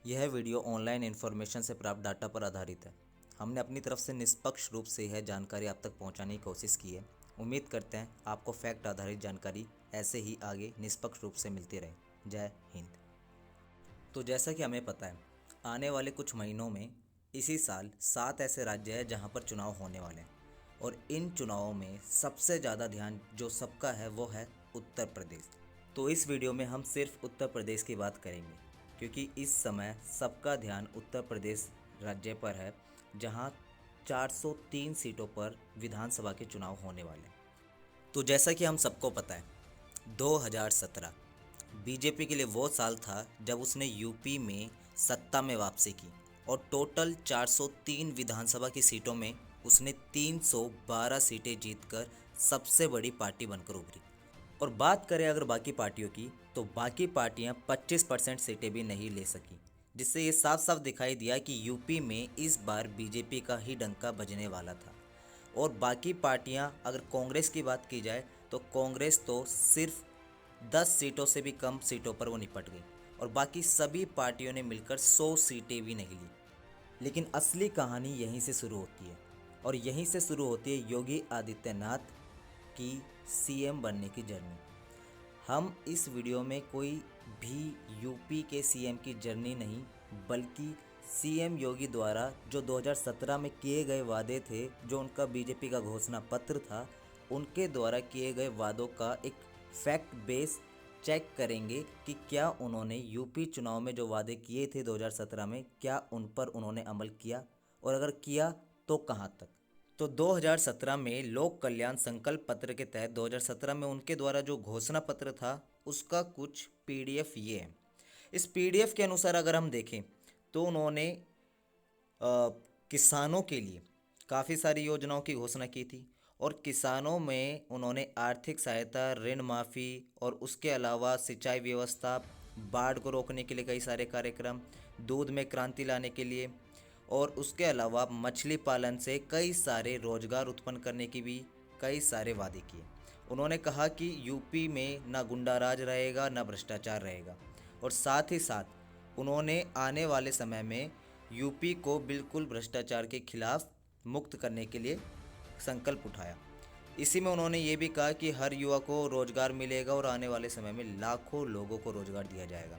यह video online information से प्राप्त डाटा पर आधारित है। हमने अपनी तरफ से निष्पक्ष रूप से यह जानकारी आप तक पहुंचाने की कोशिश की है। उम्मीद करते हैं आपको फैक्ट आधारित जानकारी ऐसे ही आगे निष्पक्ष रूप से मिलती रहे। जय हिंद। तो जैसा कि हमें पता है, आने वाले कुछ महीनों में इसी साल 7 ऐसे राज्य हैं जहां पर चुनाव होने वाले हैं और इन चुनावों में सबसे ज़्यादा ध्यान जो सबका है वो है उत्तर प्रदेश। तो इस वीडियो में हम सिर्फ उत्तर प्रदेश की बात करेंगे क्योंकि इस समय सबका ध्यान उत्तर प्रदेश राज्य पर है जहां 403 सीटों पर विधानसभा के चुनाव होने वाले हैं। तो जैसा कि हम सबको पता है, 2017 बीजेपी के लिए वो साल था जब उसने यूपी में सत्ता में वापसी की और टोटल 403 विधानसभा की सीटों में उसने 312 सीटें जीतकर सबसे बड़ी पार्टी बनकर उभरी। और बात करें अगर बाकी पार्टियों की, तो बाकी पार्टियां 25% सीटें भी नहीं ले सकी, जिससे ये साफ साफ दिखाई दिया कि यूपी में इस बार बीजेपी का ही डंका बजने वाला था। और बाकी पार्टियां, अगर कांग्रेस की बात की जाए तो कांग्रेस तो सिर्फ 10 सीटों से भी कम सीटों पर वो निपट गई और बाकी सभी पार्टियों ने मिलकर 100 सीटें भी नहीं ली। लेकिन असली कहानी यहीं से शुरू होती है और यहीं से शुरू होती है योगी आदित्यनाथ की सीएम बनने की जर्नी। हम इस वीडियो में कोई भी यूपी के सीएम की जर्नी नहीं, बल्कि सीएम योगी द्वारा जो 2017 में किए गए वादे थे, जो उनका बीजेपी का घोषणा पत्र था, उनके द्वारा किए गए वादों का एक फैक्ट बेस चेक करेंगे कि क्या उन्होंने यूपी चुनाव में जो वादे किए थे 2017 में, क्या उन पर उन्होंने अमल किया और अगर किया तो कहां तक। तो 2017 में लोक कल्याण संकल्प पत्र के तहत 2017 में उनके द्वारा जो घोषणा पत्र था उसका कुछ पीडीएफ ये है। इस पीडीएफ के अनुसार अगर हम देखें तो उन्होंने किसानों के लिए काफ़ी सारी योजनाओं की घोषणा की थी और किसानों में उन्होंने आर्थिक सहायता, ऋण माफ़ी और उसके अलावा सिंचाई व्यवस्था, बाढ़ को रोकने के लिए कई सारे कार्यक्रम, दूध में क्रांति लाने के लिए और उसके अलावा मछली पालन से कई सारे रोजगार उत्पन्न करने की भी कई सारे वादे किए। उन्होंने कहा कि यूपी में ना गुंडाराज रहेगा ना भ्रष्टाचार रहेगा और साथ ही साथ उन्होंने आने वाले समय में यूपी को बिल्कुल भ्रष्टाचार के खिलाफ मुक्त करने के लिए संकल्प उठाया। इसी में उन्होंने ये भी कहा कि हर युवा को रोजगार मिलेगा और आने वाले समय में लाखों लोगों को रोजगार दिया जाएगा।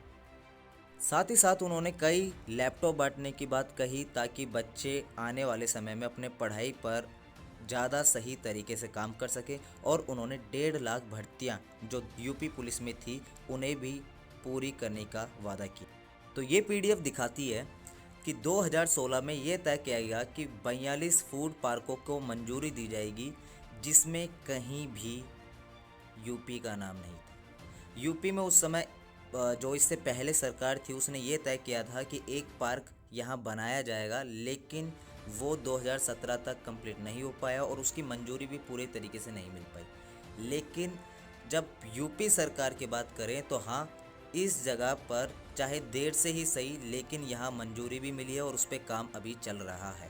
साथ ही साथ उन्होंने कई लैपटॉप बांटने की बात कही ताकि बच्चे आने वाले समय में अपने पढ़ाई पर ज़्यादा सही तरीके से काम कर सके और उन्होंने 1.5 लाख भर्तियां जो यूपी पुलिस में थी उन्हें भी पूरी करने का वादा किया। तो ये पीडीएफ दिखाती है कि 2016 में ये तय किया गया कि 42 फूड पार्कों को मंजूरी दी जाएगी, जिसमें कहीं भी यूपी का नाम नहीं था। यूपी में उस समय जो इससे पहले सरकार थी उसने ये तय किया था कि एक पार्क यहाँ बनाया जाएगा, लेकिन वो 2017 तक कंप्लीट नहीं हो पाया और उसकी मंजूरी भी पूरे तरीके से नहीं मिल पाई। लेकिन जब यूपी सरकार की बात करें तो हाँ, इस जगह पर चाहे देर से ही सही, लेकिन यहाँ मंजूरी भी मिली है और उस पर काम अभी चल रहा है।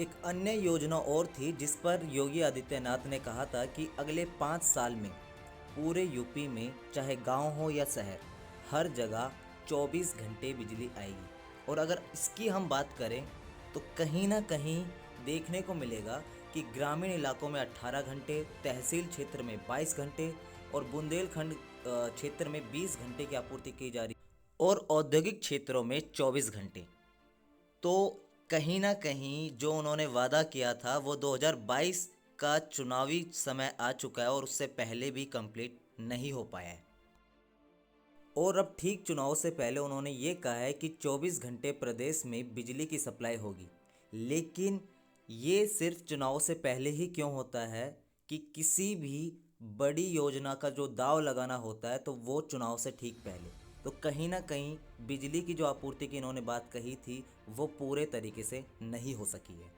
एक अन्य योजना और थी जिस पर योगी आदित्यनाथ ने कहा था कि अगले 5 साल में पूरे यूपी में चाहे गांव हो या शहर, हर जगह 24 घंटे बिजली आएगी। और अगर इसकी हम बात करें तो कहीं ना कहीं देखने को मिलेगा कि ग्रामीण इलाकों में 18 घंटे, तहसील क्षेत्र में 22 घंटे और बुंदेलखंड क्षेत्र में 20 घंटे की आपूर्ति की जा रही और औद्योगिक क्षेत्रों में 24 घंटे। तो कहीं ना कहीं जो उन्होंने वादा किया था वो 2022 का चुनावी समय आ चुका है और उससे पहले भी कंप्लीट नहीं हो पाया है। और अब ठीक चुनाव से पहले उन्होंने ये कहा है कि 24 घंटे प्रदेश में बिजली की सप्लाई होगी। लेकिन ये सिर्फ चुनाव से पहले ही क्यों होता है कि किसी भी बड़ी योजना का जो दाव लगाना होता है तो वो चुनाव से ठीक पहले। तो कहीं ना कहीं बिजली की जो आपूर्ति की इन्होंने बात कही थी वो पूरे तरीके से नहीं हो सकी है।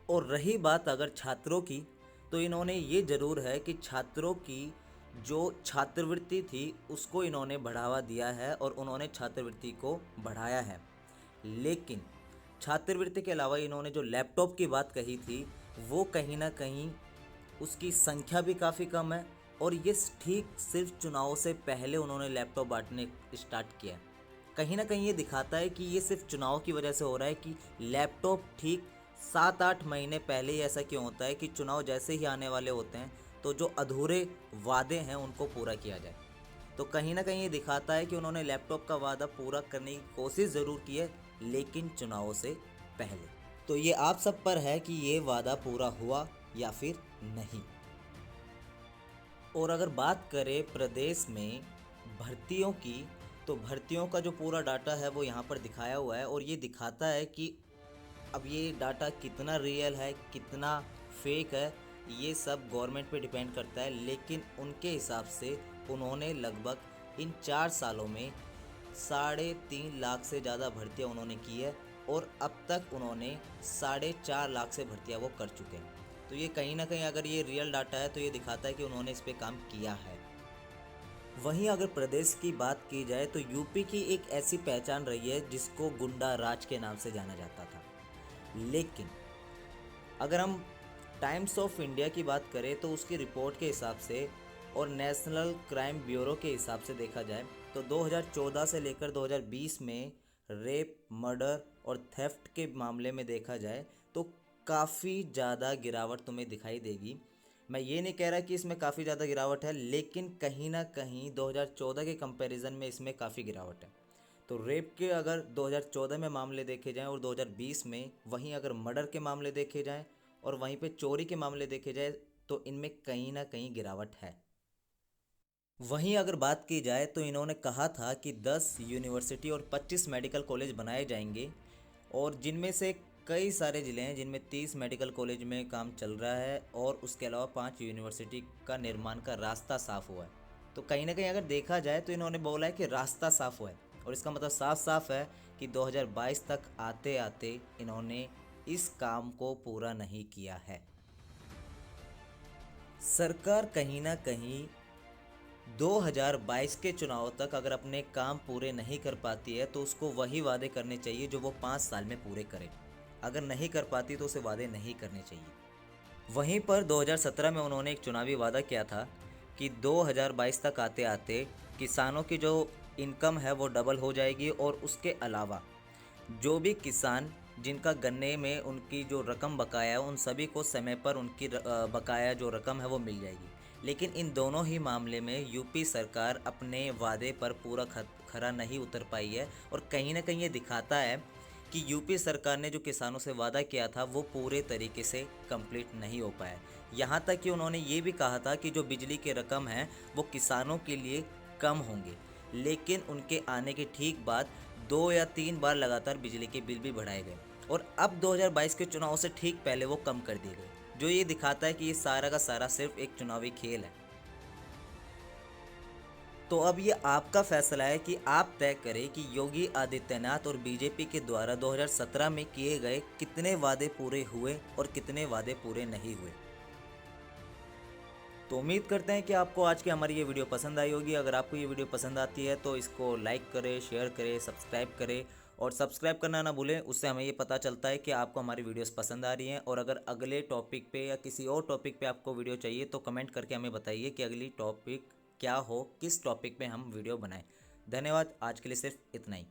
और रही बात अगर छात्रों की, तो इन्होंने ये ज़रूर है कि छात्रों की जो छात्रवृत्ति थी उसको इन्होंने बढ़ावा दिया है और उन्होंने छात्रवृत्ति को बढ़ाया है। लेकिन छात्रवृत्ति के अलावा इन्होंने जो लैपटॉप की बात कही थी वो कहीं ना कहीं उसकी संख्या भी काफ़ी कम है और ये ठीक सिर्फ चुनाव से पहले उन्होंने लैपटॉप बांटने स्टार्ट किया है। कहीं ना कहीं ये दिखाता है कि ये सिर्फ चुनाव की वजह से हो रहा है कि लैपटॉप ठीक 7-8 महीने पहले ही ऐसा क्यों होता है कि चुनाव जैसे ही आने वाले होते हैं तो जो अधूरे वादे हैं उनको पूरा किया जाए। तो कहीं ना कहीं ये दिखाता है कि उन्होंने लैपटॉप का वादा पूरा करने की कोशिश ज़रूर की है, लेकिन चुनावों से पहले। तो ये आप सब पर है कि ये वादा पूरा हुआ या फिर नहीं। और अगर बात करें प्रदेश में भर्तियों की, तो भर्तियों का जो पूरा डाटा है वो यहाँ पर दिखाया हुआ है और ये दिखाता है कि अब ये डाटा कितना रियल है कितना फेक है ये सब गवर्नमेंट पे डिपेंड करता है, लेकिन उनके हिसाब से उन्होंने लगभग इन 4 सालों में 3.5 लाख से ज़्यादा भर्तियाँ उन्होंने की है और अब तक उन्होंने 4.5 लाख से भर्तियाँ वो कर चुके हैं। तो ये कहीं ना कहीं अगर ये रियल डाटा है तो ये दिखाता है कि उन्होंने इस पे काम किया है। वहीं अगर प्रदेश की बात की जाए तो यूपी की एक ऐसी पहचान रही है जिसको गुंडा राज के नाम से जाना जाता था, लेकिन अगर हम टाइम्स ऑफ इंडिया की बात करें तो उसकी रिपोर्ट के हिसाब से और नेशनल क्राइम ब्यूरो के हिसाब से देखा जाए तो 2014 से लेकर 2020 में रेप, मर्डर और थेफ्ट के मामले में देखा जाए तो काफ़ी ज़्यादा गिरावट तुम्हें दिखाई देगी। मैं ये नहीं कह रहा कि इसमें काफ़ी ज़्यादा गिरावट है, लेकिन कहीं ना कहीं 2014 के कंपैरिजन में इसमें काफ़ी गिरावट है। तो रेप के अगर 2014 में मामले देखे जाएं और 2020 में, वहीं अगर मर्डर के मामले देखे जाएं और वहीं पे चोरी के मामले देखे जाए तो इनमें कहीं ना कहीं गिरावट है। वहीं अगर बात की जाए तो इन्होंने कहा था कि 10 यूनिवर्सिटी और 25 मेडिकल कॉलेज बनाए जाएंगे और जिनमें से कई सारे ज़िले हैं जिनमें 30 मेडिकल कॉलेज में काम चल रहा है और उसके अलावा 5 यूनिवर्सिटी का निर्माण का रास्ता साफ हुआ है। तो कहीं ना कहीं अगर देखा जाए तो इन्होंने बोला है कि रास्ता साफ हुआ है और इसका मतलब साफ साफ है कि 2022 तक आते आते इन्होंने इस काम को पूरा नहीं किया है। सरकार कहीं ना कहीं 2022 के चुनाव तक अगर अपने काम पूरे नहीं कर पाती है तो उसको वही वादे करने चाहिए जो वो 5 साल में पूरे करे। अगर नहीं कर पाती तो उसे वादे नहीं करने चाहिए। वहीं पर 2017 में उन्होंने एक चुनावी वादा किया था कि 2022 तक आते आते किसानों की जो इनकम है वो डबल हो जाएगी और उसके अलावा जो भी किसान जिनका गन्ने में उनकी जो रकम बकाया है उन सभी को समय पर उनकी बकाया जो रकम है वो मिल जाएगी। लेकिन इन दोनों ही मामले में यूपी सरकार अपने वादे पर पूरा खरा नहीं उतर पाई है और कहीं ना कहीं ये दिखाता है कि यूपी सरकार ने जो किसानों से वादा किया था वो पूरे तरीके से कंप्लीट नहीं हो पाया। यहाँ तक कि उन्होंने ये भी कहा था कि जो बिजली की रकम है वो किसानों के लिए कम होंगे, लेकिन उनके आने के ठीक बाद 2 या 3 बार लगातार बिजली के बिल भी बढ़ाए गए और अब 2022 के चुनाव से ठीक पहले वो कम कर दिए गए, जो ये दिखाता है कि ये सारा का सारा सिर्फ एक चुनावी खेल है। तो अब ये आपका फैसला है कि आप तय करें कि योगी आदित्यनाथ और बीजेपी के द्वारा 2017 में किए गए कितने वादे पूरे हुए और कितने वादे पूरे नहीं हुए। तो उम्मीद करते हैं कि आपको आज की हमारी ये वीडियो पसंद आई होगी। अगर आपको ये वीडियो पसंद आती है तो इसको लाइक करें, शेयर करें, सब्सक्राइब करें और सब्सक्राइब करना ना भूलें। उससे हमें ये पता चलता है कि आपको हमारी वीडियोस पसंद आ रही हैं। और अगर अगले टॉपिक पे या किसी और टॉपिक पे आपको वीडियो चाहिए तो कमेंट करके हमें बताइए कि अगली टॉपिक क्या हो, किस टॉपिक पे हम वीडियो बनाएं। धन्यवाद, आज के लिए सिर्फ इतना ही।